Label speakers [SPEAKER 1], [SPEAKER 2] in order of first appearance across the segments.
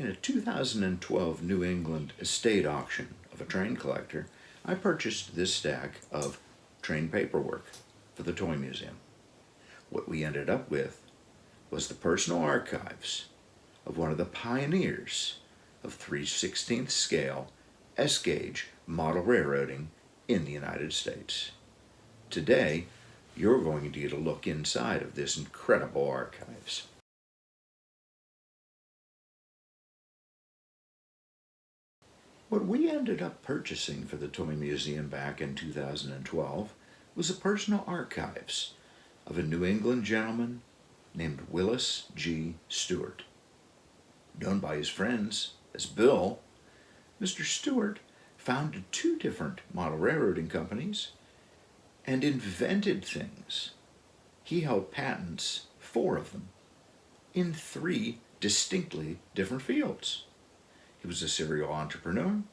[SPEAKER 1] In a 2012 New England estate auction of a train collector, I purchased this stack of train paperwork for the Toy Museum. What we ended up with was the personal archives of one of the pioneers of 3/16 scale S-gauge model railroading in the United States. Today, you're going to get a look inside of this incredible archives. What we ended up purchasing for the Toy Museum back in 2012 was the personal archives of a New England gentleman named Willis G. Stewart. Known by his friends as Bill, Mr. Stewart founded 2 different model railroading companies and invented things. He held patents, 4 of them, in 3 distinctly different fields. He was a serial entrepreneur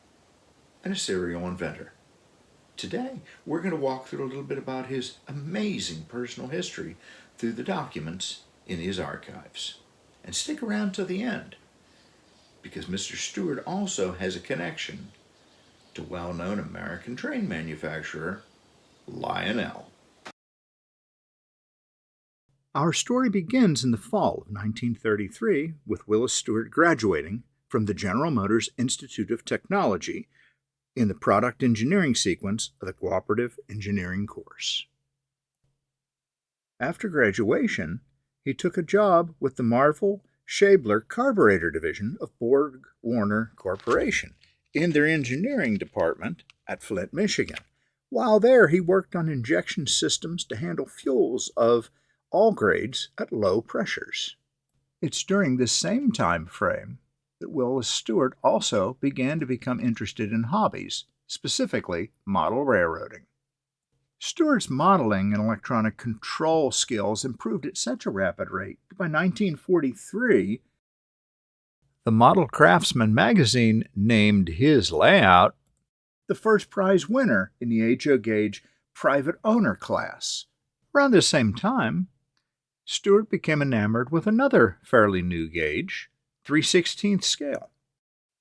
[SPEAKER 1] and a serial inventor. Today, we're going to walk through a little bit about his amazing personal history through the documents in his archives. And stick around to the end, because Mr. Stewart also has a connection to well-known American train manufacturer Lionel. Our story begins in the fall of 1933 with Willis Stewart graduating from the General Motors Institute of Technology in the product engineering sequence of the cooperative engineering course. After graduation, he took a job with the Marvel Schaebler Carburetor Division of Borg Warner Corporation in their engineering department at Flint, Michigan. While there, he worked on injection systems to handle fuels of all grades at low pressures. It's during this same time frame that Willis Stewart also began to become interested in hobbies, specifically model railroading. Stewart's modeling and electronic control skills improved at such a rapid rate that by 1943, the Model Craftsman magazine named his layout the first prize winner in the HO gauge private owner class. Around the same time, Stewart became enamored with another fairly new gauge, 3/16 scale.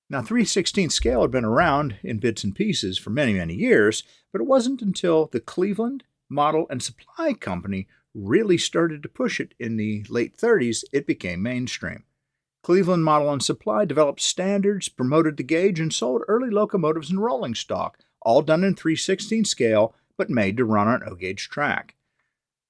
[SPEAKER 1] Now, 3/16 scale had been around in bits and pieces for many, many years, but it wasn't until the Cleveland Model and Supply Company really started to push it in the late 30s it became mainstream. Cleveland Model and Supply developed standards, promoted the gauge, and sold early locomotives and rolling stock, all done in 3/16 scale, but made to run on O-gauge track.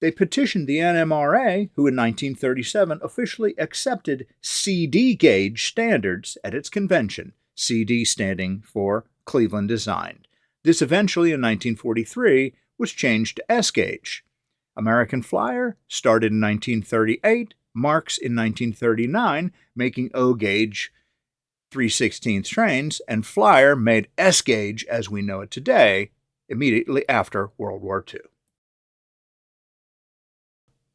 [SPEAKER 1] They petitioned the NMRA, who in 1937 officially accepted CD gauge standards at its convention, CD standing for Cleveland Designed. This eventually, in 1943, was changed to S gauge. American Flyer started in 1938, Marx in 1939, making O-gauge 3/16 trains, and Flyer made S gauge as we know it today, immediately after World War II.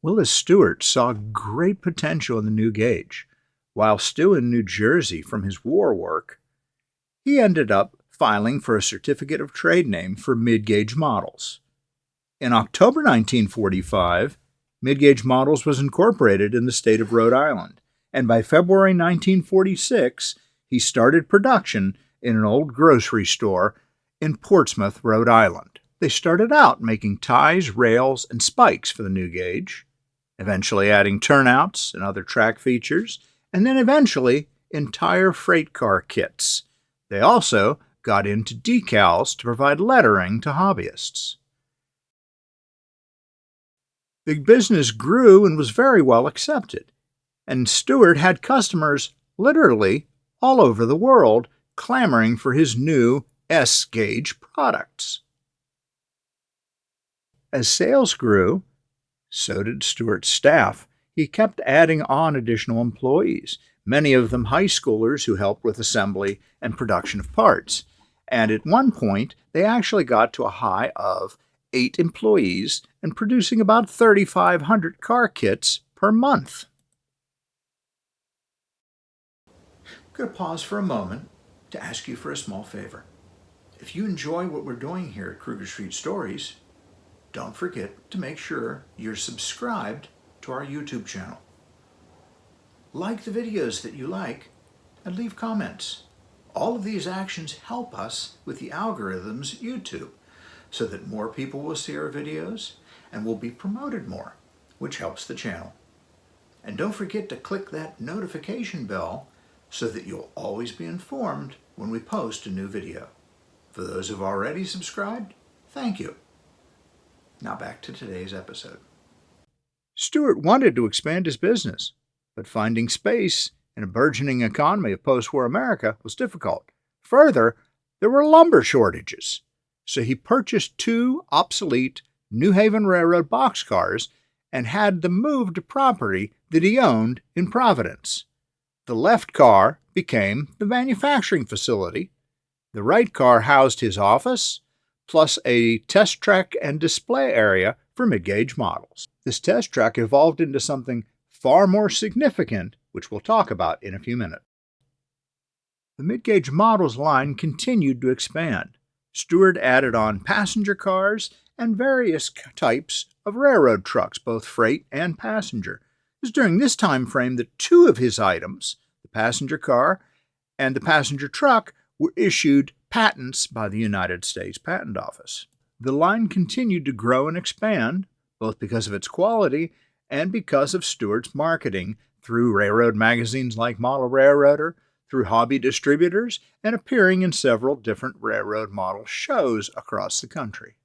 [SPEAKER 1] Willis Stewart saw great potential in the new gauge. While still in New Jersey from his war work, he ended up filing for a certificate of trade name for Midgage Models. In October 1945, Midgage Models was incorporated in the state of Rhode Island, and by February 1946, he started production in an old grocery store in Portsmouth, Rhode Island. They started out making ties, rails, and spikes for the new gauge, eventually adding turnouts and other track features, and then eventually entire freight car kits. They also got into decals to provide lettering to hobbyists. The business grew and was very well accepted, and Stewart had customers literally all over the world clamoring for his new S-gauge products. As sales grew, so did Stewart's staff. He kept adding on additional employees, many of them high schoolers who helped with assembly and production of parts. And at one point, they actually got to a high of 8 employees and producing about 3,500 car kits per month. I'm going to pause for a moment to ask you for a small favor. If you enjoy what we're doing here at Kruger Street Stories, don't forget to make sure you're subscribed to our YouTube channel. Like the videos that you like, and leave comments. All of these actions help us with the algorithms at YouTube so that more people will see our videos and will be promoted more, which helps the channel. And don't forget to click that notification bell so that you'll always be informed when we post a new video. For those who've already subscribed, thank you. Now back to today's episode. Stewart wanted to expand his business, but finding space in a burgeoning economy of post-war America was difficult. Further, there were lumber shortages, so he purchased 2 obsolete New Haven Railroad boxcars and had them moved to property that he owned in Providence. The left car became the manufacturing facility. The right car housed his office, plus a test track and display area for Midgage models. This test track evolved into something far more significant, which we'll talk about in a few minutes. The Midgage models line continued to expand. Stewart added on passenger cars and various types of railroad trucks, both freight and passenger. It was during this time frame that 2 of his items, the passenger car and the passenger truck, were issued patents by the United States Patent Office. The line continued to grow and expand, both because of its quality and because of Stewart's marketing through railroad magazines like Model Railroader, through hobby distributors, and appearing in several different railroad model shows across the country.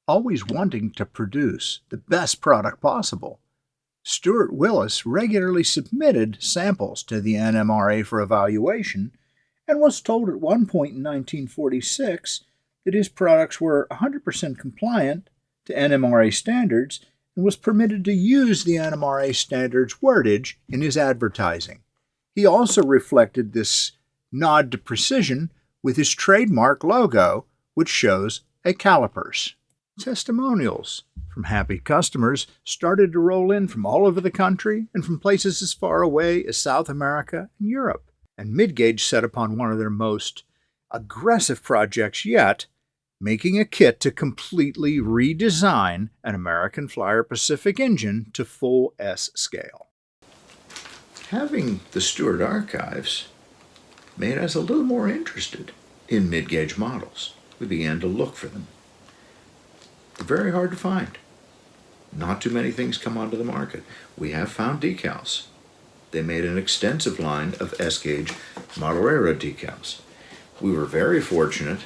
[SPEAKER 1] Always wanting to produce the best product possible, Stewart Willis regularly submitted samples to the NMRA for evaluation and was told at one point in 1946 that his products were 100% compliant to NMRA standards and was permitted to use the NMRA standards wordage in his advertising. He also reflected this nod to precision with his trademark logo, which shows a calipers. Testimonials from happy customers started to roll in from all over the country and from places as far away as South America and Europe. And Midgage set upon one of their most aggressive projects yet, making a kit to completely redesign an American Flyer Pacific engine to full S scale. Having the Stewart archives made us a little more interested in Midgage models. We began to look for them. They're very hard to find. Not too many things come onto the market. We have found decals. They made an extensive line of S-gauge model railroad decals. We were very fortunate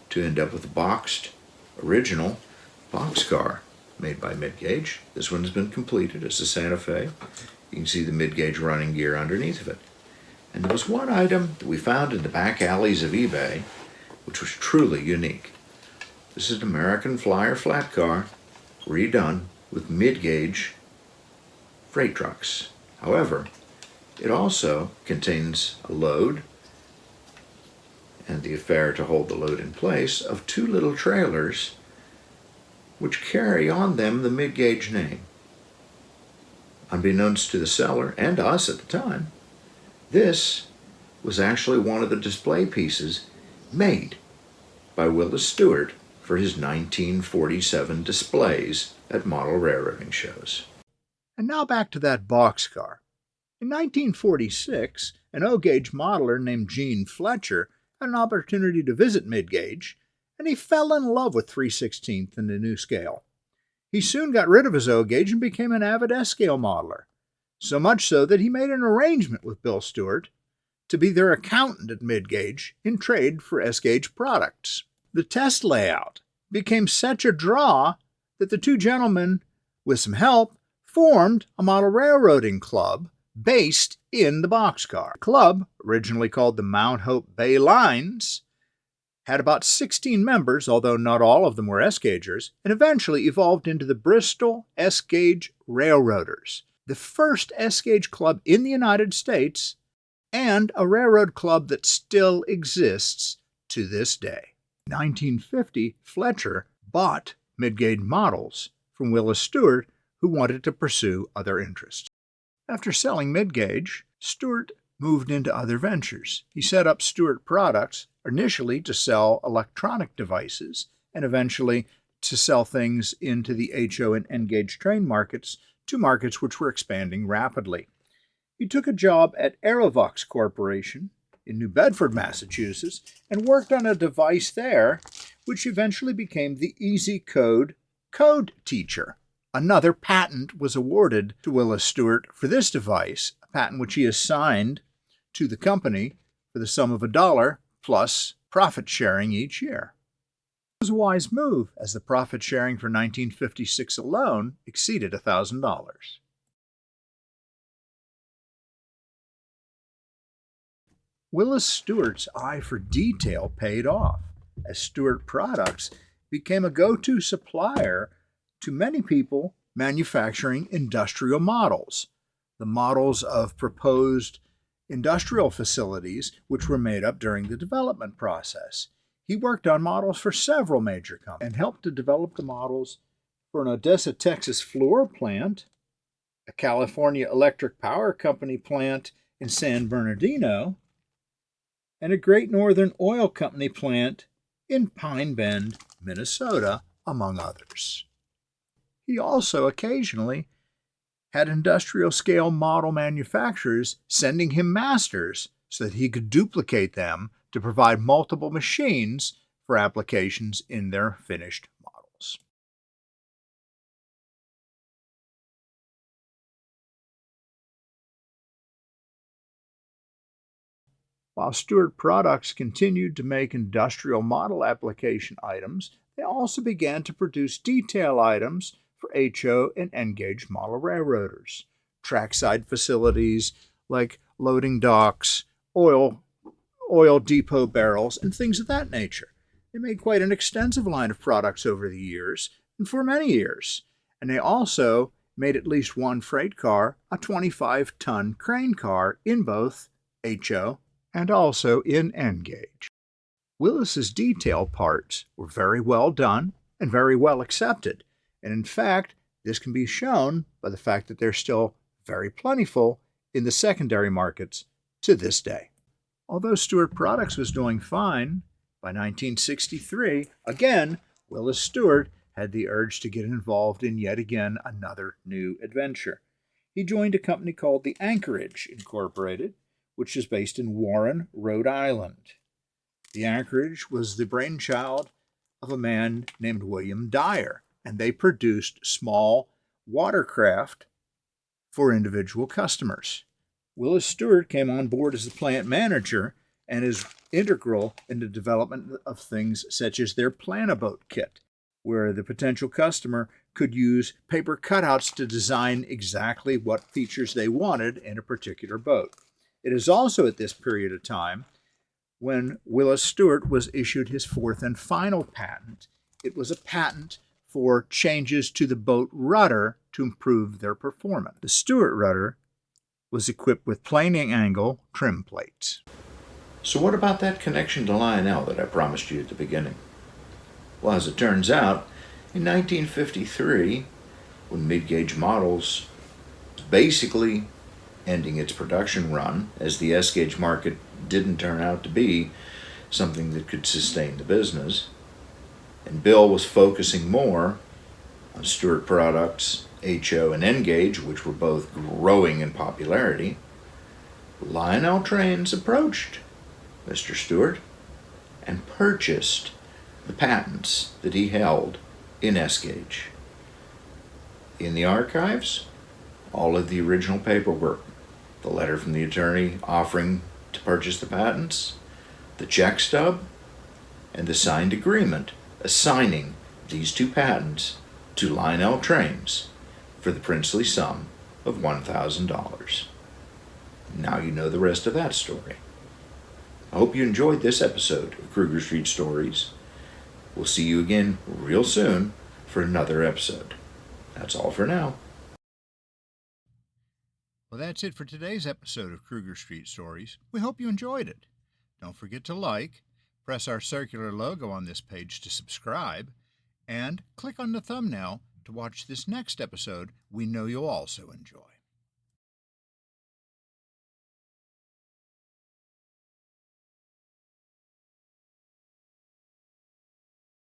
[SPEAKER 1] to end up with a boxed, original boxcar made by Midgage. This one has been completed. It's a Santa Fe. You can see the Midgage running gear underneath of it. And there was one item that we found in the back alleys of eBay, which was truly unique. This is an American Flyer flat car, redone with Midgage freight trucks. However, it also contains a load and the affair to hold the load in place of 2 little trailers which carry on them the Midgage name. Unbeknownst to the seller and us at the time, this was actually one of the display pieces made by Willis Stewart for his 1947 displays at model railroading shows. And now back to that boxcar. In 1946, an O-gauge modeler named Gene Fletcher had an opportunity to visit Midgage, and he fell in love with 3/16 and the new scale. He soon got rid of his O-gauge and became an avid S-scale modeler, so much so that he made an arrangement with Bill Stewart to be their accountant at Midgage in trade for S-gauge products. The test layout became such a draw that the 2 gentlemen, with some help, formed a model railroading club based in the boxcar. The club, originally called the Mount Hope Bay Lines, had about 16 members, although not all of them were S-gaugers, and eventually evolved into the Bristol S-Gauge Railroaders, the first S-Gauge club in the United States and a railroad club that still exists to this day. In 1950, Fletcher bought Midgage models from Willis Stewart, who wanted to pursue other interests. After selling Midgage, Stewart moved into other ventures. He set up Stewart Products, initially to sell electronic devices, and eventually to sell things into the HO and N-gauge train markets, 2 markets which were expanding rapidly. He took a job at Aerovox Corporation in New Bedford, Massachusetts, and worked on a device there, which eventually became the Easy Code Code Teacher. Another patent was awarded to Willis Stewart for this device, a patent which he assigned to the company for the sum of $1 plus profit sharing each year. It was a wise move, as the profit sharing for 1956 alone exceeded $1,000. Willis Stewart's eye for detail paid off, as Stewart Products became a go-to supplier to many people manufacturing industrial models, the models of proposed industrial facilities which were made up during the development process. He worked on models for several major companies and helped to develop the models for an Odessa, Texas fluor plant, a California Electric Power Company plant in San Bernardino, and a Great Northern Oil Company plant in Pine Bend, Minnesota, among others. He also occasionally had industrial-scale model manufacturers sending him masters so that he could duplicate them to provide multiple machines for applications in their finished models. While Stewart Products continued to make industrial model application items, they also began to produce detail items for HO and N-gauge model railroaders, trackside facilities like loading docks, oil depot barrels, and things of that nature. They made quite an extensive line of products over the years, and for many years. And they also made at least one freight car, a 25-ton crane car, in both HO and also in N-gauge. Willis's detail parts were very well done and very well accepted, and in fact, this can be shown by the fact that they're still very plentiful in the secondary markets to this day. Although Stewart Products was doing fine, by 1963, again, Willis Stewart had the urge to get involved in yet again another new adventure. He joined a company called the Anchorage Incorporated, which is based in Warren, Rhode Island. The Anchorage was the brainchild of a man named William Dyer, and they produced small watercraft for individual customers. Willis Stewart came on board as the plant manager and is integral in the development of things such as their Plan-A-Boat kit, where the potential customer could use paper cutouts to design exactly what features they wanted in a particular boat. It is also at this period of time when Willis Stewart was issued his fourth and final patent. It was a patent for changes to the boat rudder to improve their performance. The Stewart rudder was equipped with planing angle trim plates.
[SPEAKER 2] So what about that connection to Lionel that I promised you at the beginning? Well, as it turns out, in 1953, when Midgage Models was basically ending its production run, as the S-gauge market didn't turn out to be something that could sustain the business, and Bill was focusing more on Stewart Products, HO, and N-gauge, which were both growing in popularity, Lionel Trains approached Mr. Stewart and purchased the patents that he held in S-gauge. In the archives, all of the original paperwork, the letter from the attorney offering to purchase the patents, the check stub, and the signed agreement assigning these two patents to Lionel Trains for the princely sum of $1,000. Now you know the rest of that story. I hope you enjoyed this episode of Kruger Street Stories. We'll see you again real soon for another episode. That's all for now.
[SPEAKER 1] Well, that's it for today's episode of Kruger Street Stories. We hope you enjoyed it. Don't forget to like, press our circular logo on this page to subscribe, and click on the thumbnail to watch this next episode we know you'll also enjoy.